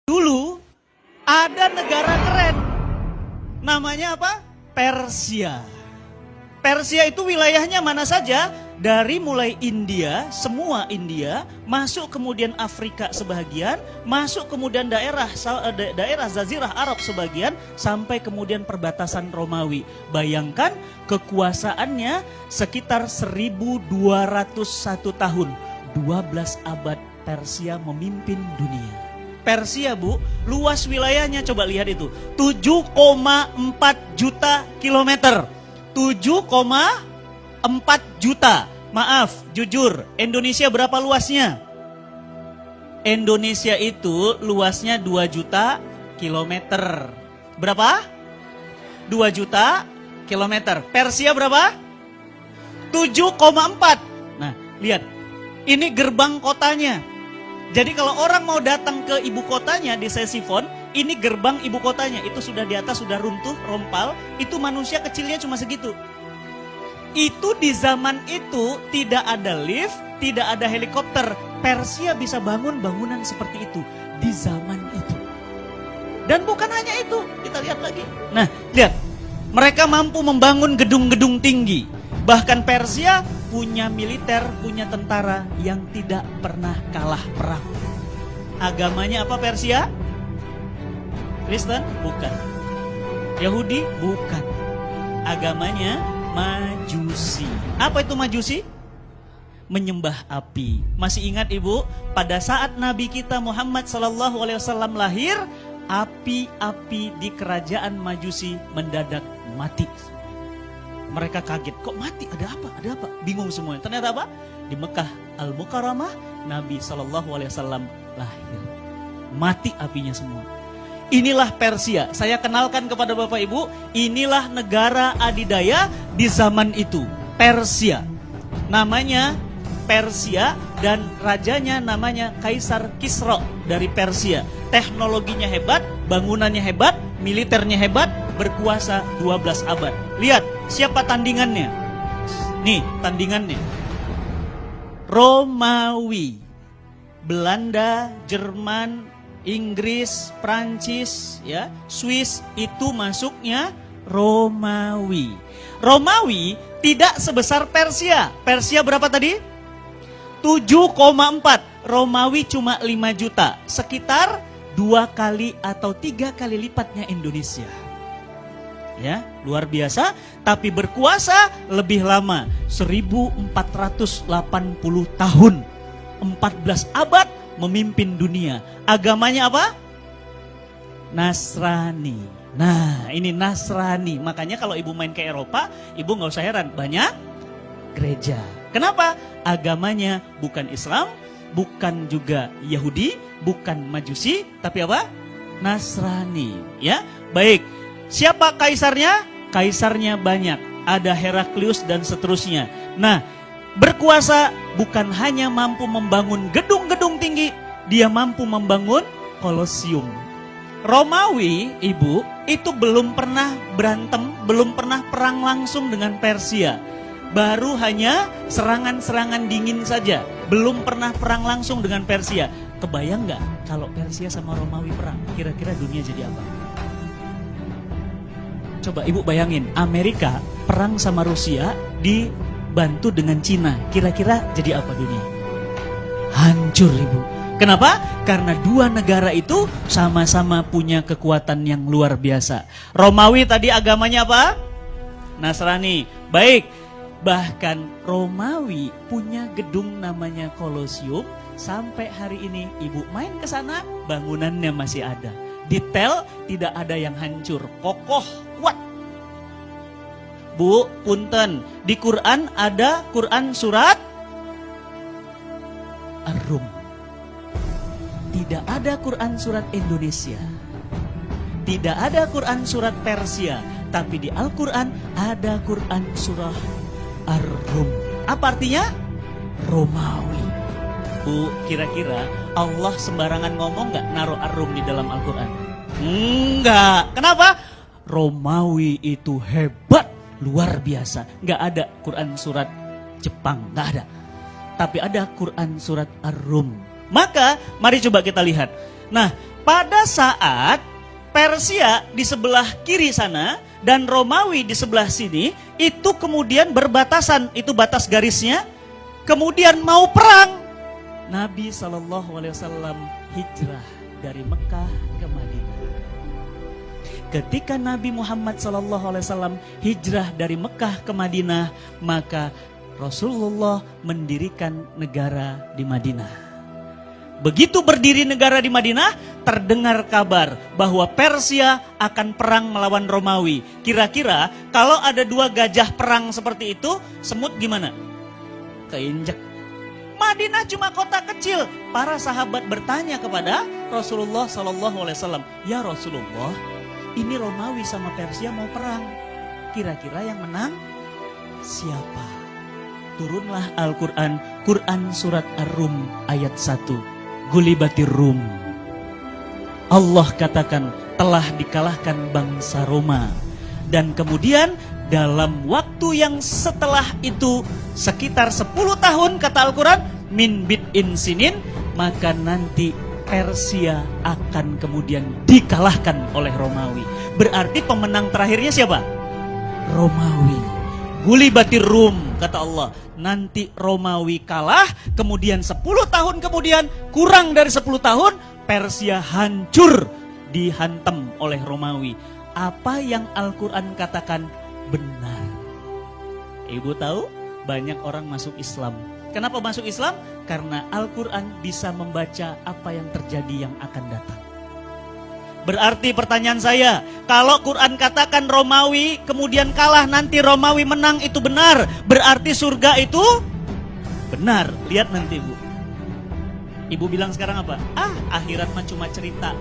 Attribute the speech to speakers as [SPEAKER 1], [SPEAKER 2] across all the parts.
[SPEAKER 1] Dulu ada negara keren, namanya apa? Persia. Persia itu wilayahnya mana saja? Dari mulai India, semua India, masuk kemudian Afrika sebagian, masuk kemudian daerah Jazirah Arab sebagian, sampai kemudian perbatasan Romawi. Bayangkan kekuasaannya sekitar 1201 tahun, 12 abad Persia memimpin dunia. Persia, Bu, luas wilayahnya coba lihat itu, 7,4 juta kilometer. 7,4 juta. Maaf, jujur, Indonesia berapa luasnya? Indonesia itu luasnya 2 juta kilometer. Berapa? 2 juta kilometer. Persia berapa? 7,4. Nah, lihat. Ini gerbang kotanya. Jadi kalau orang mau datang ke ibu kotanya di Ctesiphon, ini gerbang ibu kotanya. Itu sudah di atas, sudah runtuh, rompal. Itu manusia kecilnya cuma segitu. Itu di zaman itu tidak ada lift, tidak ada helikopter. Persia bisa bangun bangunan seperti itu di zaman itu. Dan bukan hanya itu, kita lihat lagi. Nah, lihat. Mereka mampu membangun gedung-gedung tinggi. Bahkan Persia punya militer, punya tentara yang tidak pernah kalah perang. Agamanya apa Persia? Kristen? Bukan. Yahudi? Bukan. Agamanya Majusi. Apa itu Majusi? Menyembah api. Masih ingat Ibu? Pada saat Nabi kita Muhammad SAW lahir, api-api di kerajaan Majusi mendadak mati. Mereka kaget, kok mati? Ada apa? Ada apa? Bingung semuanya. Ternyata apa? Di Mekah Al-Mukarramah, Nabi SAW lahir. Mati apinya semua. Inilah Persia. Saya kenalkan kepada Bapak Ibu, inilah negara adidaya di zaman itu. Persia. Namanya Persia dan rajanya namanya Kaisar Kisra dari Persia. Teknologinya hebat, bangunannya hebat, militernya hebat, berkuasa 12 abad. Lihat, siapa tandingannya? Nih, tandingannya. Romawi, Belanda, Jerman, Inggris, Prancis, ya, Swiss, itu masuknya Romawi. Romawi tidak sebesar Persia. Persia berapa tadi? 7,4. Romawi cuma 5 juta. Sekitar 2 kali atau 3 kali lipatnya Indonesia. Ya, luar biasa, tapi berkuasa lebih lama, 1480 tahun. 14 abad memimpin dunia. Agamanya apa? Nasrani. Nah, ini Nasrani. Makanya kalau Ibu main ke Eropa, Ibu nggak usah heran, banyak gereja. Kenapa? Agamanya bukan Islam, bukan juga Yahudi, bukan Majusi, tapi apa? Nasrani. Ya, baik. Siapa kaisarnya? Kaisarnya banyak. Ada Heraklius dan seterusnya. Nah, berkuasa bukan hanya mampu membangun gedung-gedung tinggi, dia mampu membangun Kolosium. Romawi, Ibu, itu belum pernah berantem, belum pernah perang langsung dengan Persia. Baru hanya serangan-serangan dingin saja, belum pernah perang langsung dengan Persia. Kebayang nggak kalau Persia sama Romawi perang? Kira-kira dunia jadi apa? Coba Ibu bayangin, Amerika perang sama Rusia dibantu dengan Cina. Kira-kira jadi apa dunia? Hancur Ibu. Kenapa? Karena dua negara itu sama-sama punya kekuatan yang luar biasa. Romawi tadi agamanya apa? Nasrani. Baik. Bahkan Romawi punya gedung namanya Kolosium. Sampai hari ini Ibu main ke sana, bangunannya masih ada. Detail tidak ada yang hancur, kokoh, kuat. Bu, punten, di Quran ada Quran surat Ar-Rum. Tidak ada Quran surat Indonesia. Tidak ada Quran surat Persia. Tapi di Al-Quran ada Quran surah Ar-Rum. Apa artinya? Romawi. Bu, kira-kira Allah sembarangan ngomong gak naruh Ar-Rum di dalam Al-Quran? Enggak. Kenapa? Romawi itu hebat, luar biasa. Gak ada Quran surat Jepang, gak ada. Tapi ada Quran surat Ar-Rum. Maka mari coba kita lihat. Nah, Pada saat Persia di sebelah kiri sana dan Romawi di sebelah sini, itu kemudian berbatasan, itu batas garisnya. Kemudian mau perang, Nabi SAW hijrah dari Mekah ke Madinah. Ketika Nabi Muhammad SAW hijrah dari Mekah ke Madinah, maka Rasulullah mendirikan negara di Madinah. Begitu berdiri negara di Madinah, terdengar kabar bahwa Persia akan perang melawan Romawi. Kira-kira kalau ada dua gajah perang seperti itu, semut gimana? Keinjek. Madinah cuma kota kecil. Para sahabat bertanya kepada Rasulullah SAW, "Ya Rasulullah, ini Romawi sama Persia mau perang. Kira-kira yang menang siapa?" Turunlah Al-Quran, Quran surat Ar-Rum ayat 1. Gulibatir Rum. Allah katakan telah dikalahkan bangsa Roma. Dan kemudian dalam waktu yang setelah itu sekitar 10 tahun kata Al-Quran, min bid'in sinin, maka nanti Persia akan kemudian dikalahkan oleh Romawi. Berarti pemenang terakhirnya siapa? Romawi. Gulibatir Rum, kata Allah. Nanti Romawi kalah, kemudian 10 tahun kemudian, kurang dari 10 tahun, Persia hancur, dihantam oleh Romawi. Apa yang Al-Quran katakan benar. Ibu tahu, banyak orang masuk Islam. Kenapa masuk Islam? Karena Al-Quran bisa membaca apa yang terjadi yang akan datang. Berarti pertanyaan saya, kalau Quran katakan Romawi kemudian kalah, nanti Romawi menang, itu benar. Berarti surga itu benar. Lihat nanti Bu. Ibu bilang sekarang apa? Akhirat mah cuma cerita.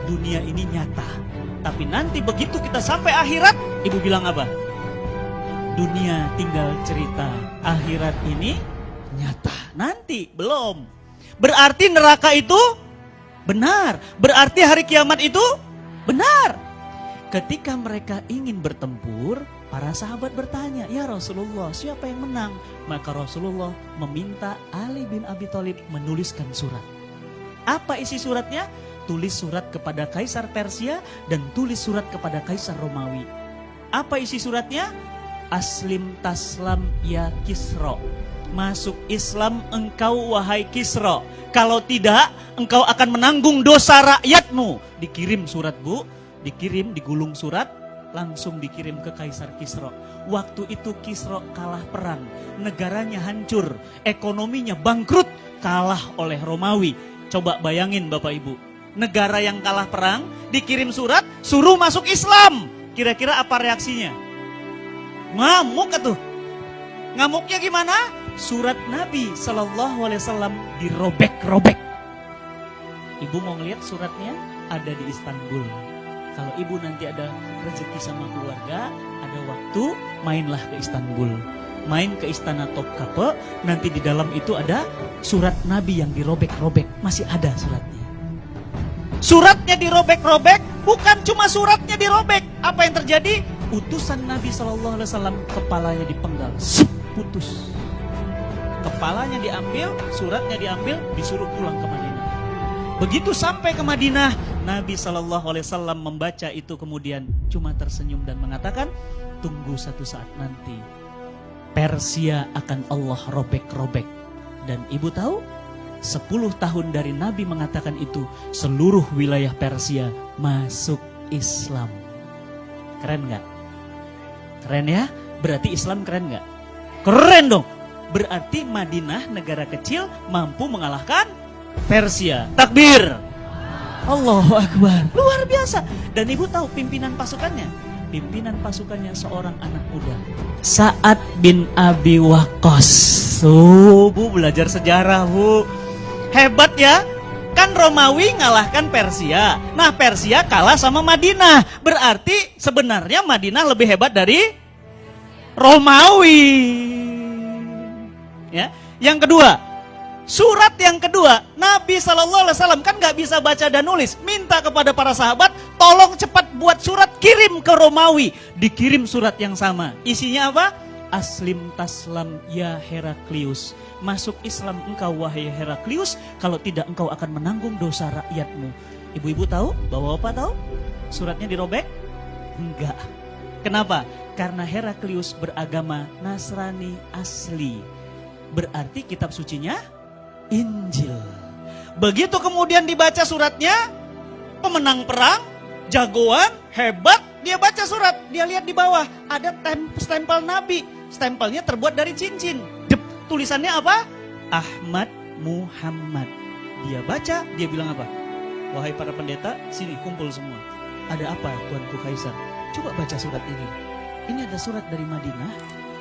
[SPEAKER 1] Dunia ini nyata. Tapi nanti begitu kita sampai akhirat, Ibu bilang apa? Dunia tinggal cerita. Akhirat ini nyata. Nanti belum. Berarti neraka itu benar. Berarti hari kiamat itu benar. Ketika mereka ingin bertempur, para sahabat bertanya, "Ya Rasulullah, siapa yang menang?" Maka Rasulullah meminta Ali bin Abi Thalib menuliskan surat. Apa isi suratnya? Tulis surat kepada Kaisar Persia dan tulis surat kepada Kaisar Romawi. Apa isi suratnya? Aslim taslam ya Kisra. Masuk Islam engkau wahai Kisra. Kalau tidak, engkau akan menanggung dosa rakyatmu. Dikirim surat Bu, dikirim, digulung surat, langsung dikirim ke Kaisar Kisra. Waktu itu Kisra kalah perang, negaranya hancur, ekonominya bangkrut, kalah oleh Romawi. Coba bayangin Bapak Ibu, negara yang kalah perang, dikirim surat, suruh masuk Islam. Kira-kira apa reaksinya? Ngamuk atuh. Ngamuknya gimana? Surat Nabi SAW dirobek-robek. Ibu mau ngeliat suratnya? Ada di Istanbul. Kalau ibu nanti ada rezeki sama keluarga, ada waktu, mainlah ke Istanbul. Main ke Istana Topkapi, nanti di dalam itu ada surat Nabi yang dirobek-robek. Masih ada suratnya. Suratnya dirobek-robek, bukan cuma suratnya dirobek. Apa yang terjadi? Utusan Nabi SAW kepalanya dipenggal. Putus. Kepalanya diambil, suratnya diambil, disuruh pulang ke Madinah. Begitu sampai ke Madinah, Nabi SAW membaca itu kemudian cuma tersenyum dan mengatakan, tunggu satu saat nanti, Persia akan Allah robek-robek. Dan ibu tahu, 10 tahun dari Nabi mengatakan itu, seluruh wilayah Persia masuk Islam. Keren gak? Keren ya? Berarti Islam keren gak? Keren dong. Berarti Madinah negara kecil mampu mengalahkan Persia. Takbir. Allahu Akbar. Luar biasa. Dan ibu tahu pimpinan pasukannya? Pimpinan pasukannya seorang anak muda, Sa'ad bin Abi Waqqas. Bu belajar sejarah Bu. Hebat ya. Kan Romawi ngalahkan Persia. Nah Persia kalah sama Madinah. Berarti sebenarnya Madinah lebih hebat dari Romawi. Ya. Yang kedua, surat yang kedua, Nabi SAW kan gak bisa baca dan nulis. Minta kepada para sahabat, tolong cepat buat surat, kirim ke Romawi. Dikirim surat yang sama. Isinya apa? Aslim taslam ya Heraklius. Masuk Islam engkau wahai Heraklius, kalau tidak engkau akan menanggung dosa rakyatmu. Ibu-ibu tahu? Bapak-bapak tahu? Suratnya dirobek? Enggak. Kenapa? Karena Heraklius beragama Nasrani asli. Berarti kitab sucinya Injil. Begitu kemudian dibaca suratnya, pemenang perang, jagoan, hebat, dia baca surat, dia lihat di bawah ada stempel Nabi. Stempelnya terbuat dari cincin. Tulisannya apa? Ahmad Muhammad. Dia baca, dia bilang apa? Wahai para pendeta, sini kumpul semua. Ada apa Tuanku Kaisar? Coba baca surat ini. Ini ada surat dari Madinah,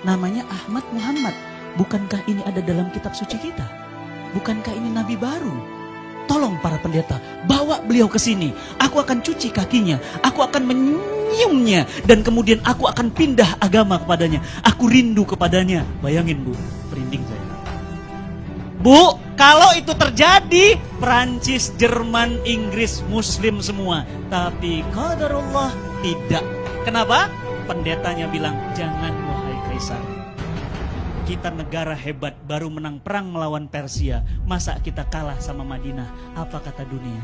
[SPEAKER 1] namanya Ahmad Muhammad. Bukankah ini ada dalam kitab suci kita? Bukankah ini nabi baru? Tolong para pendeta, bawa beliau ke sini. Aku akan cuci kakinya, aku akan menyiumnya, dan kemudian aku akan pindah agama kepadanya. Aku rindu kepadanya. Bayangin Bu, merinding saya. Bu, kalau itu terjadi, Prancis, Jerman, Inggris, Muslim semua. Tapi qadarullah tidak. Kenapa? Pendetanya bilang, jangan wahai Kaisar. Kita negara hebat, baru menang perang melawan Persia. Masa kita kalah sama Madinah? Apa kata dunia?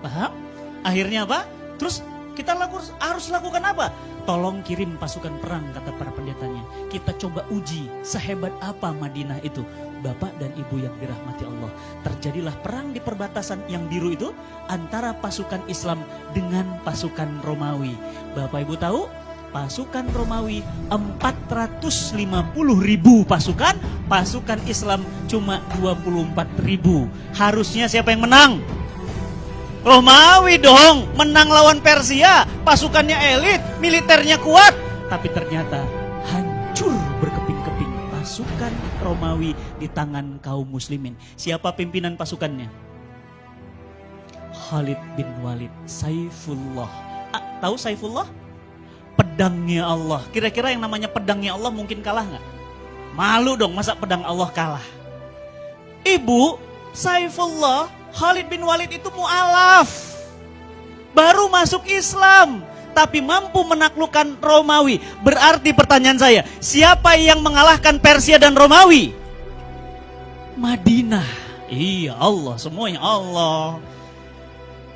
[SPEAKER 1] Paham? Akhirnya apa? Terus kita harus lakukan apa? Tolong kirim pasukan perang, kata para pendetanya. Kita coba uji sehebat apa Madinah itu. Bapak dan Ibu yang dirahmati Allah, terjadilah perang di perbatasan yang biru itu antara pasukan Islam dengan pasukan Romawi. Bapak Ibu tahu? Pasukan Romawi 450.000 pasukan, pasukan Islam cuma 24.000. Harusnya siapa yang menang? Romawi dong, menang lawan Persia, pasukannya elit, militernya kuat. Tapi ternyata hancur berkeping-keping pasukan Romawi di tangan kaum muslimin. Siapa pimpinan pasukannya? Khalid bin Walid, Saifullah. Tahu Saifullah? Pedangnya Allah. Kira-kira yang namanya pedangnya Allah mungkin kalah nggak? Malu dong, masa pedang Allah kalah? Ibu, Saifullah, Khalid bin Walid itu mu'alaf. Baru masuk Islam, tapi mampu menaklukkan Romawi. Berarti pertanyaan saya, siapa yang mengalahkan Persia dan Romawi? Madinah. Iya, Allah, semuanya Allah.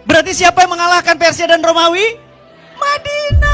[SPEAKER 1] Berarti siapa yang mengalahkan Persia dan Romawi? Madinah.